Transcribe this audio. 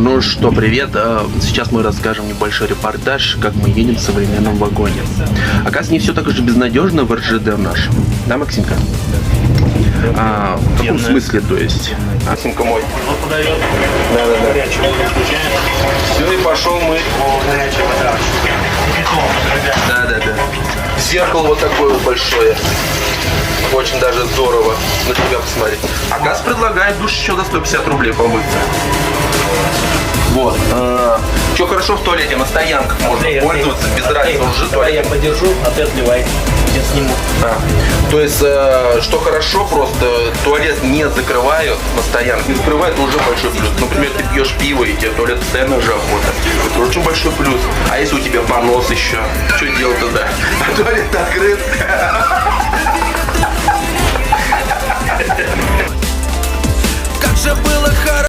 Ну что, привет. Сейчас мы расскажем небольшой репортаж, как мы едем в современном вагоне. Оказывается, не все так же безнадежно в РЖД нашем. Да, Максимка? В каком смысле, то есть? Максимка мой. Да. Все, и пошел мыть. Да. Зеркало вот такое вот большое. Очень даже здорово на тебя посмотреть. А газ предлагает душ еще за 150 рублей помыться. Вот. Что хорошо в туалете, на стоянках можно пользоваться, без разницы, уже туалет. Я подержу, а ты отливай. Я сниму. То есть, что хорошо, просто туалет не закрывают на стоянке. Не закрывают, это уже большой плюс. Например, ты пьешь пиво, и тебе туалет постоянно уже охота. Это очень большой плюс. А если у тебя понос еще? Что делать тогда? А туалет открыт. Как же было хорошо.